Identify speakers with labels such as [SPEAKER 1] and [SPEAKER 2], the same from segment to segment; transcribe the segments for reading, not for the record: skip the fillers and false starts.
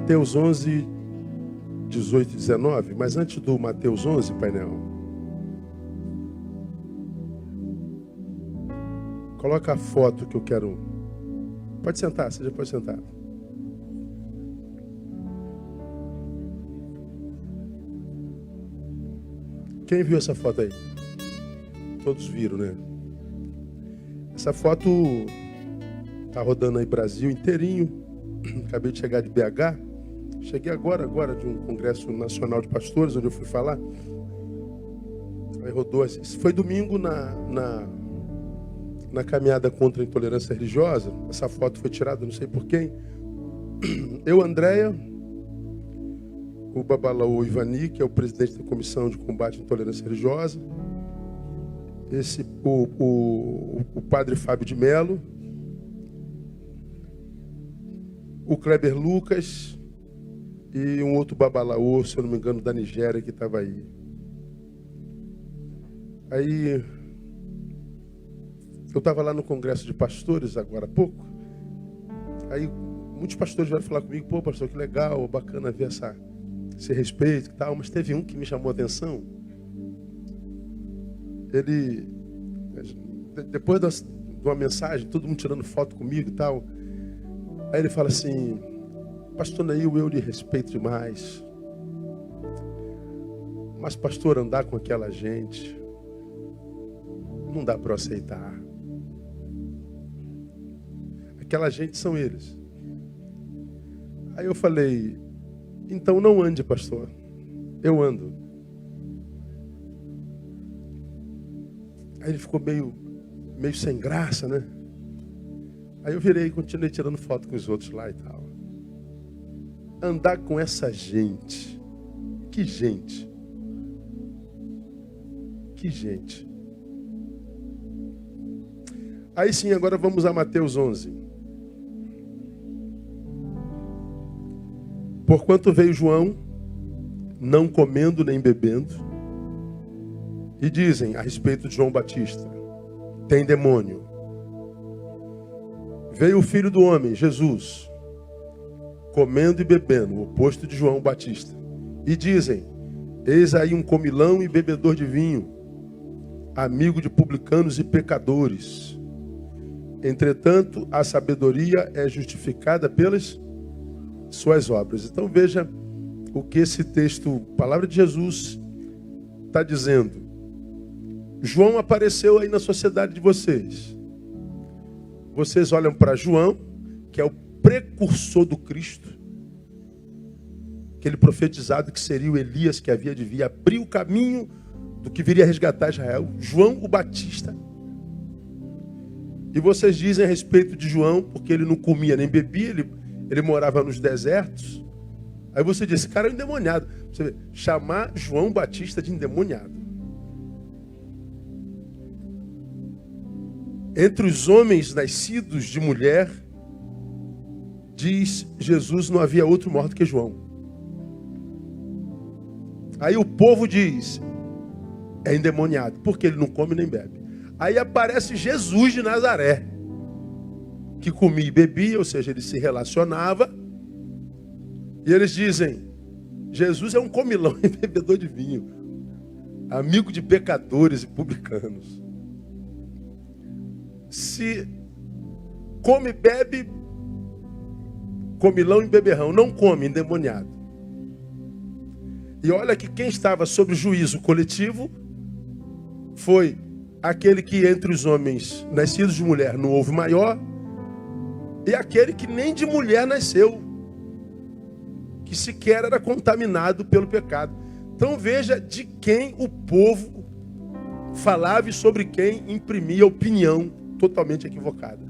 [SPEAKER 1] Mateus 11, 18 e 19. Mas antes do Mateus 11, painel, coloca a foto que eu quero. Pode sentar, você já pode sentar. Quem viu essa foto aí? Todos viram, né? Essa foto tá rodando aí Brasil inteirinho. Acabei de chegar de BH. Cheguei agora de um congresso nacional de pastores, onde eu fui falar. Aí rodou. Isso foi domingo na caminhada contra a intolerância religiosa. Essa foto foi tirada, não sei por quem. Eu, Andréia, o Babalaô Ivani, que é o presidente da Comissão de Combate à Intolerância Religiosa, o padre Fábio de Mello, o Kleber Lucas e um outro Babalaô, se eu não me engano, da Nigéria, que estava aí. Aí eu estava lá no congresso de pastores agora há pouco. Aí muitos pastores vieram falar comigo: pô, pastor, que legal, bacana ver esse respeito e tal. Mas teve um que me chamou a atenção. Ele, depois de uma mensagem, todo mundo tirando foto comigo e tal. Aí ele fala assim: pastor Neil, eu lhe respeito demais. Mas, pastor, andar com aquela gente não dá para aceitar. Aquela gente são eles. Aí eu falei: então não ande, pastor. Eu ando. Aí ele ficou meio sem graça, né? Aí eu virei e continuei tirando foto com os outros lá e tal. Andar com essa gente. Que gente. Que gente. Aí sim, agora vamos a Mateus 11. Porquanto veio João, não comendo nem bebendo, e dizem a respeito de João Batista: tem demônio. Veio o Filho do Homem, Jesus, comendo e bebendo, o oposto de João Batista. E dizem: eis aí um comilão e bebedor de vinho, amigo de publicanos e pecadores. Entretanto, a sabedoria é justificada pelas suas obras. Então veja o que esse texto, palavra de Jesus, está dizendo. João apareceu aí na sociedade de vocês. Vocês olham para João, que é o precursor do Cristo, aquele profetizado que seria o Elias que havia de vir abrir o caminho do que viria a resgatar Israel. João o Batista. E vocês dizem a respeito de João, porque ele não comia nem bebia, ele morava nos desertos. Aí você diz: esse cara é um endemoniado. Você vê, chamar João Batista de endemoniado. Entre os homens nascidos de mulher, diz Jesus, não havia outro maior do que João. Aí o povo diz: é endemoniado, porque ele não come nem bebe. Aí aparece Jesus de Nazaré, que comia e bebia, ou seja, ele se relacionava. E eles dizem: Jesus é um comilão e bebedor de vinho, amigo de pecadores e publicanos. Se come e bebe, comilão e beberrão, não come, endemoniado. E olha que quem estava sob juízo coletivo foi aquele que entre os homens nascidos de mulher não houve maior, e aquele que nem de mulher nasceu, que sequer era contaminado pelo pecado. Então veja de quem o povo falava e sobre quem imprimia opinião totalmente equivocada.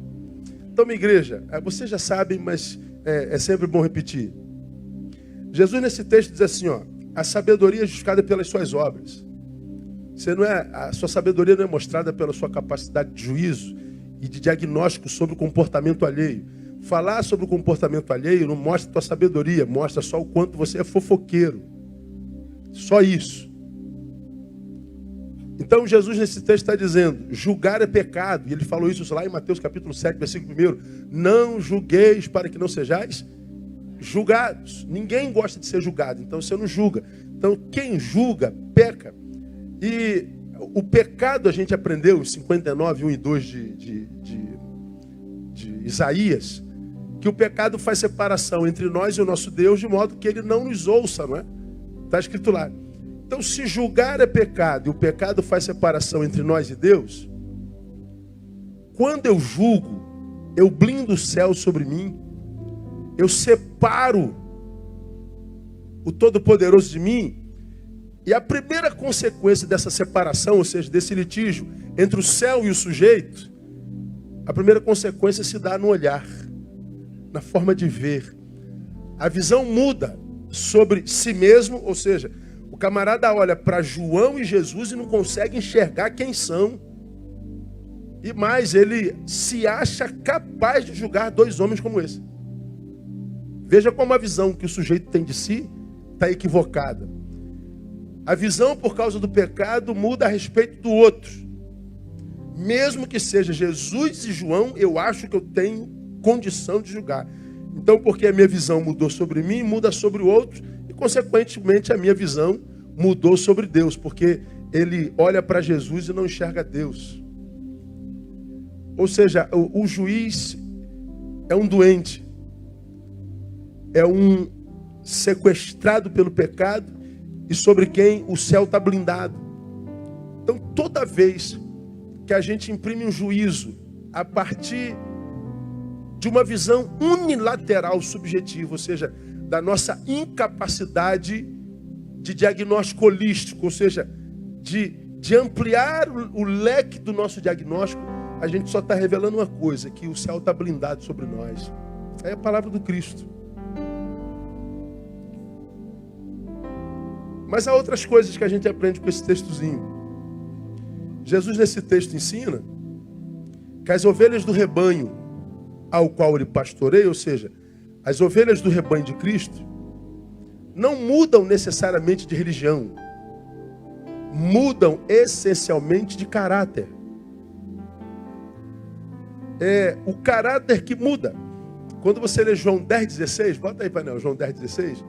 [SPEAKER 1] Então, minha igreja, vocês já sabem, mas é sempre bom repetir. Jesus nesse texto diz assim, ó: a sabedoria é justificada pelas suas obras. A sua sabedoria não é mostrada pela sua capacidade de juízo e de diagnóstico sobre o comportamento alheio. Falar sobre o comportamento alheio não mostra a tua sabedoria, mostra só o quanto você é fofoqueiro. Só isso. Então Jesus nesse texto está dizendo: julgar é pecado. E ele falou isso lá em Mateus capítulo 7, versículo 1. Não julgueis para que não sejais julgados. Ninguém gosta de ser julgado, então você não julga. Então quem julga, peca. E o pecado a gente aprendeu em 59, 1 e 2 de Isaías, que o pecado faz separação entre nós e o nosso Deus, de modo que ele não nos ouça, não é? Está escrito lá. Então, se julgar é pecado e o pecado faz separação entre nós e Deus, quando eu julgo, eu blindo o céu sobre mim, eu separo o Todo-Poderoso de mim, e a primeira consequência dessa separação, ou seja, desse litígio entre o céu e o sujeito, a primeira consequência se dá no olhar, na forma de ver. A visão muda sobre si mesmo, ou seja, o camarada olha para João e Jesus e não consegue enxergar quem são. E mais, ele se acha capaz de julgar dois homens como esse. Veja como a visão que o sujeito tem de si está equivocada. A visão por causa do pecado muda a respeito do outro. Mesmo que seja Jesus e João, eu acho que eu tenho condição de julgar. Então, porque a minha visão mudou sobre mim, muda sobre o outro, e consequentemente a minha visão mudou sobre Deus, porque ele olha para Jesus e não enxerga Deus. Ou seja, o juiz é um doente, é um sequestrado pelo pecado e sobre quem o céu está blindado. Então, toda vez que a gente imprime um juízo a partir de uma visão unilateral subjetiva, ou seja, da nossa incapacidade de diagnóstico holístico, ou seja, de ampliar o leque do nosso diagnóstico, a gente só está revelando uma coisa, que o céu está blindado sobre nós. É a palavra do Cristo. Mas há outras coisas que a gente aprende com esse textozinho. Jesus nesse texto ensina que as ovelhas do rebanho ao qual ele pastoreia, ou seja, as ovelhas do rebanho de Cristo, não mudam necessariamente de religião, mudam essencialmente de caráter. É o caráter que muda. Quando você lê João 10,16, bota aí, painel, João 10,16,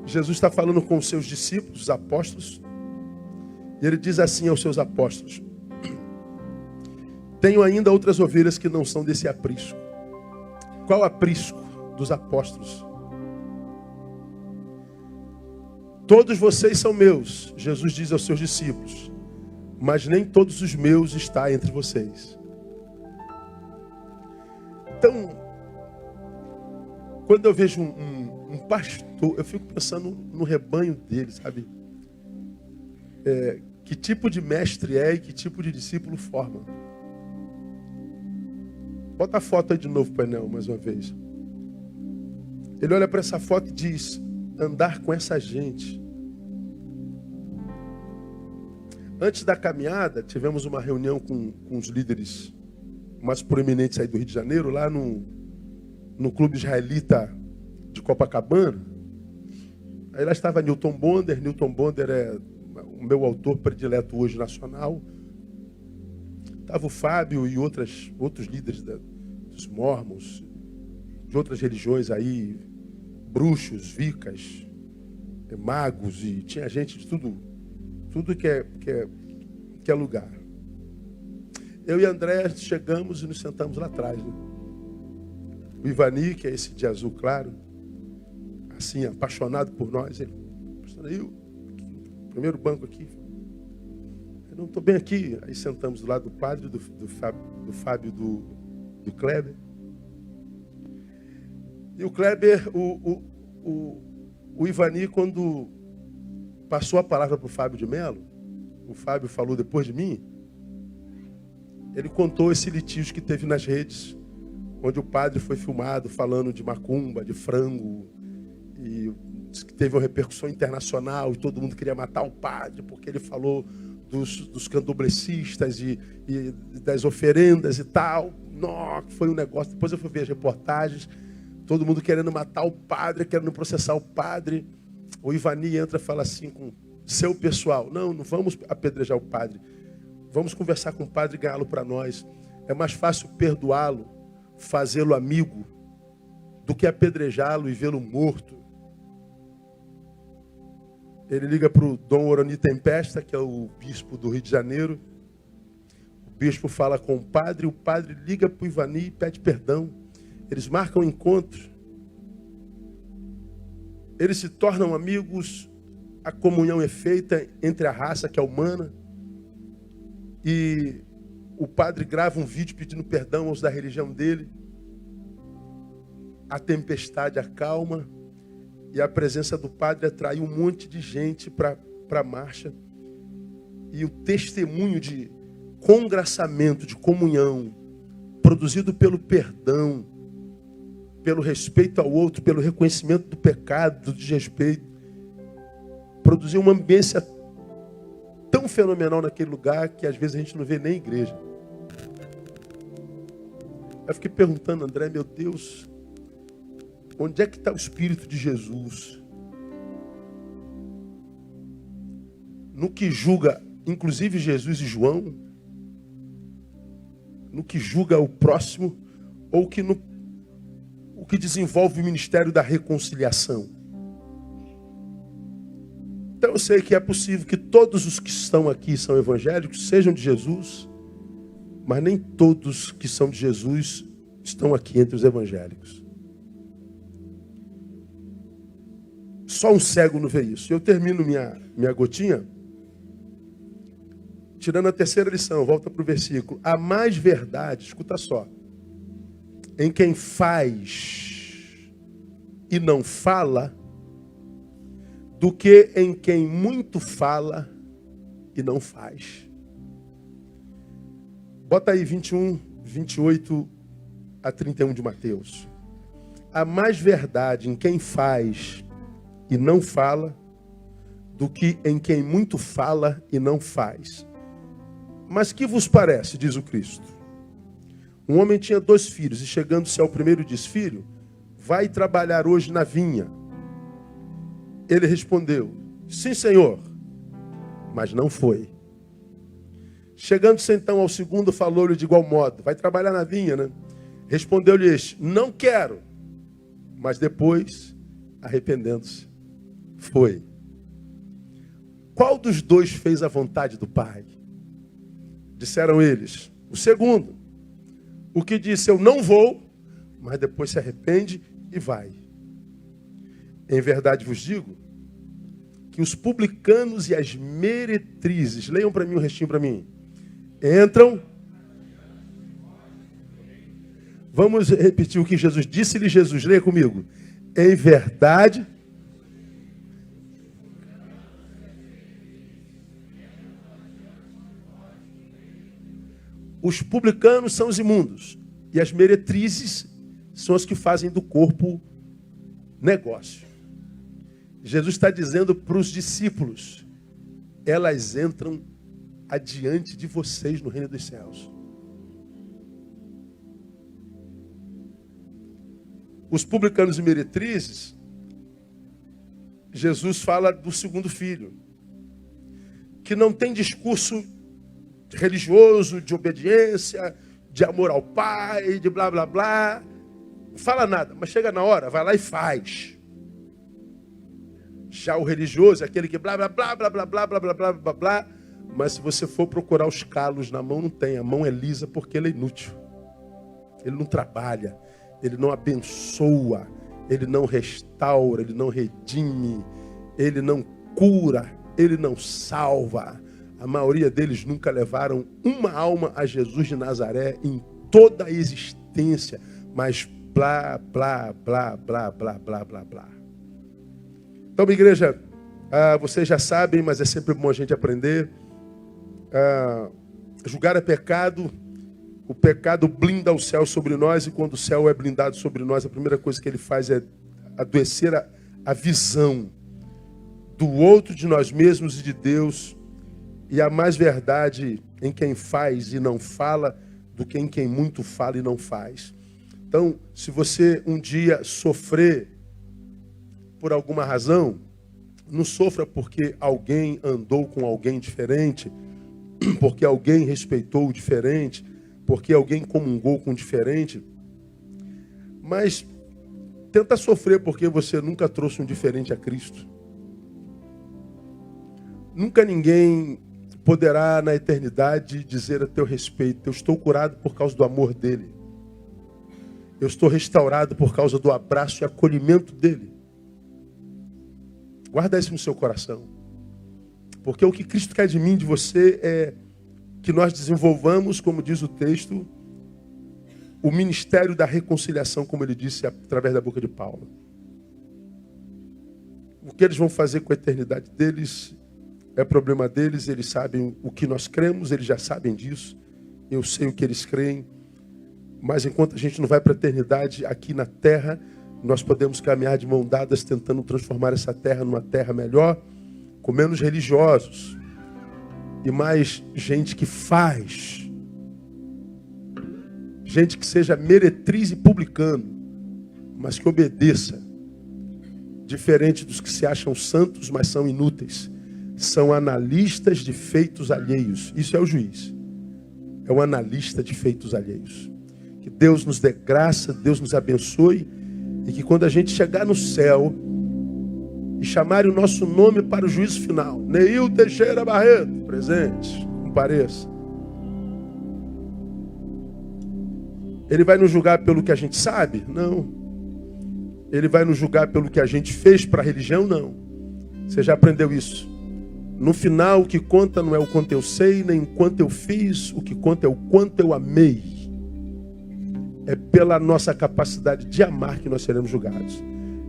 [SPEAKER 1] Jesus está falando com os seus discípulos, os apóstolos, e ele diz assim aos seus apóstolos: tenho ainda outras ovelhas que não são desse aprisco. Qual aprisco? Dos apóstolos. Todos vocês são meus, Jesus diz aos seus discípulos, mas nem todos os meus estão entre vocês. Então, quando eu vejo um pastor, eu fico pensando no rebanho dele, sabe? Que tipo de mestre é e que tipo de discípulo forma. Bota a foto aí de novo, painel, mais uma vez. Ele olha para essa foto e diz: andar com essa gente. Antes da caminhada, tivemos uma reunião com os líderes mais proeminentes aí do Rio de Janeiro, lá no Clube Israelita de Copacabana. Aí lá estava Newton Bonder. Newton Bonder é o meu autor predileto hoje nacional. Estava o Fábio e outros líderes dos mormons, de outras religiões aí, bruxos, vicas, magos, e tinha gente de tudo que é lugar. Eu e André chegamos e nos sentamos lá atrás, né? O Ivani, que é esse de azul claro, assim, apaixonado por nós, ele, pastor Neil, primeiro banco aqui. Eu não estou bem aqui. Aí sentamos do lado do padre, do Fábio, do Kleber. E o Kleber, o Ivani, quando passou a palavra para o Fábio de Mello, o Fábio falou depois de mim, ele contou esse litígio que teve nas redes, onde o padre foi filmado falando de macumba, de frango, e que teve uma repercussão internacional, e todo mundo queria matar o padre, porque ele falou dos candomblecistas e das oferendas e tal. Nossa, foi um negócio. Depois eu fui ver as reportagens, todo mundo querendo matar o padre, querendo processar o padre. O Ivani entra e fala assim com seu pessoal: não vamos apedrejar o padre, vamos conversar com o padre e ganhá-lo para nós. É mais fácil perdoá-lo, fazê-lo amigo, do que apedrejá-lo e vê-lo morto. Ele liga para o Dom Orani Tempesta, que é o bispo do Rio de Janeiro. O bispo fala com o padre liga para o Ivani e pede perdão. Eles marcam um encontro. Eles se tornam amigos, a comunhão é feita entre a raça, que é humana, e o padre grava um vídeo pedindo perdão aos da religião dele. A tempestade acalma, e a presença do padre atrai um monte de gente para a marcha. E o testemunho de congraçamento, de comunhão, produzido pelo perdão, pelo respeito ao outro, pelo reconhecimento do pecado, do desrespeito, produziu uma ambiência tão fenomenal naquele lugar que às vezes a gente não vê nem igreja. Eu fiquei perguntando, André, meu Deus, onde é que está o Espírito de Jesus? No que julga, inclusive Jesus e João, no que julga o próximo, ou o que desenvolve o ministério da reconciliação. Então eu sei que é possível que todos os que estão aqui são evangélicos, sejam de Jesus, mas nem todos que são de Jesus estão aqui entre os evangélicos. Só um cego não vê isso. Eu termino minha gotinha tirando a terceira lição. Volta para o versículo. Há mais verdade, escuta só, em quem faz e não fala, do que em quem muito fala e não faz. Bota aí 21, 28 a 31 de Mateus. Há mais verdade em quem faz e não fala, do que em quem muito fala e não faz. Mas que vos parece, diz o Cristo? Um homem tinha 2 filhos, e chegando-se ao primeiro disse: Filho, vai trabalhar hoje na vinha. Ele respondeu: Sim, Senhor. Mas não foi. Chegando-se então ao segundo, falou-lhe de igual modo: Vai trabalhar na vinha, né? Respondeu-lhe este: Não quero. Mas depois, arrependendo-se, foi. Qual dos 2 fez a vontade do Pai? Disseram eles: O segundo. O que disse: Eu não vou, mas depois se arrepende e vai. Em verdade vos digo que os publicanos e as meretrizes, leiam para mim o restinho para mim, entram. Vamos repetir o que Jesus disse-lhe. Jesus, leia comigo. Em verdade. Os publicanos são os imundos. E as meretrizes são as que fazem do corpo negócio. Jesus está dizendo para os discípulos: elas entram adiante de vocês no reino dos céus. Os publicanos e meretrizes, Jesus fala do segundo filho, que não tem discurso religioso, de obediência, de amor ao pai, de blá blá blá. Não fala nada, mas chega na hora, vai lá e faz. Já o religioso é aquele que blá blá blá blá blá blá blá blá blá blá blá. Mas se você for procurar os calos na mão, não tem. A mão é lisa porque ele é inútil. Ele não trabalha, ele não abençoa, ele não restaura, ele não redime, ele não cura, ele não salva. A maioria deles nunca levaram uma alma a Jesus de Nazaré em toda a existência. Mas blá, blá, blá, blá, blá, blá, blá, blá. Então, minha igreja, vocês já sabem, mas é sempre bom a gente aprender. Julgar é pecado. O pecado blinda o céu sobre nós. E quando o céu é blindado sobre nós, a primeira coisa que ele faz é adoecer a visão do outro, de nós mesmos e de Deus. E há mais verdade em quem faz e não fala do que em quem muito fala e não faz. Então, se você um dia sofrer por alguma razão, não sofra porque alguém andou com alguém diferente, porque alguém respeitou o diferente, porque alguém comungou com o diferente. Mas tenta sofrer porque você nunca trouxe um diferente a Cristo. Nunca ninguém poderá na eternidade dizer a teu respeito: eu estou curado por causa do amor dele. Eu estou restaurado por causa do abraço e acolhimento dele. Guarda isso no seu coração. Porque o que Cristo quer de mim, de você, é que nós desenvolvamos, como diz o texto, o ministério da reconciliação, como ele disse através da boca de Paulo. O que eles vão fazer com a eternidade deles é problema deles. Eles sabem o que nós cremos, eles já sabem disso. Eu sei o que eles creem. Mas enquanto a gente não vai para a eternidade aqui na terra, nós podemos caminhar de mão dadas tentando transformar essa terra numa terra melhor, com menos religiosos e mais gente que faz. Gente que seja meretriz e publicano, mas que obedeça. Diferente dos que se acham santos, mas são inúteis. São analistas de feitos alheios. Isso é o juiz. É um analista de feitos alheios. Que Deus nos dê graça, Deus nos abençoe. E que quando a gente chegar no céu e chamar o nosso nome para o juízo final, Neil Teixeira Barreto, presente, compareça. Ele vai nos julgar pelo que a gente sabe? Não. Ele vai nos julgar pelo que a gente fez para a religião? Não. Você já aprendeu isso. No final, o que conta não é o quanto eu sei, nem o quanto eu fiz. O que conta é o quanto eu amei. É pela nossa capacidade de amar que nós seremos julgados.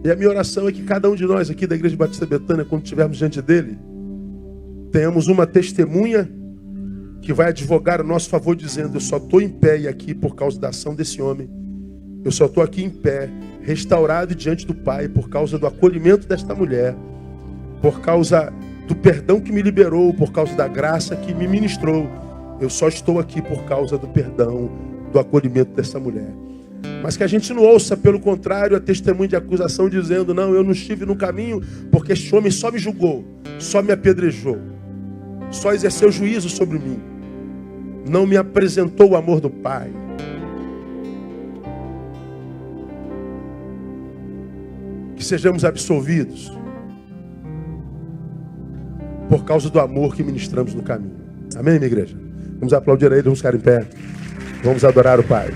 [SPEAKER 1] E a minha oração é que cada um de nós aqui da Igreja Batista Betânia, quando estivermos diante dele, tenhamos uma testemunha que vai advogar a nosso favor, dizendo: eu só estou em pé e aqui por causa da ação desse homem. Eu só estou aqui em pé, restaurado diante do Pai, por causa do acolhimento desta mulher, por causa do perdão que me liberou, por causa da graça que me ministrou. Eu só estou aqui por causa do perdão, do acolhimento dessa mulher. Mas que a gente não ouça, pelo contrário, a testemunha de acusação dizendo: não, eu não estive no caminho porque este homem só me julgou, só me apedrejou, só exerceu juízo sobre mim, não me apresentou o amor do Pai. Que sejamos absolvidos por causa do amor que ministramos no caminho. Amém, minha igreja? Vamos aplaudir a Ele, vamos ficar em pé. Vamos adorar o Pai.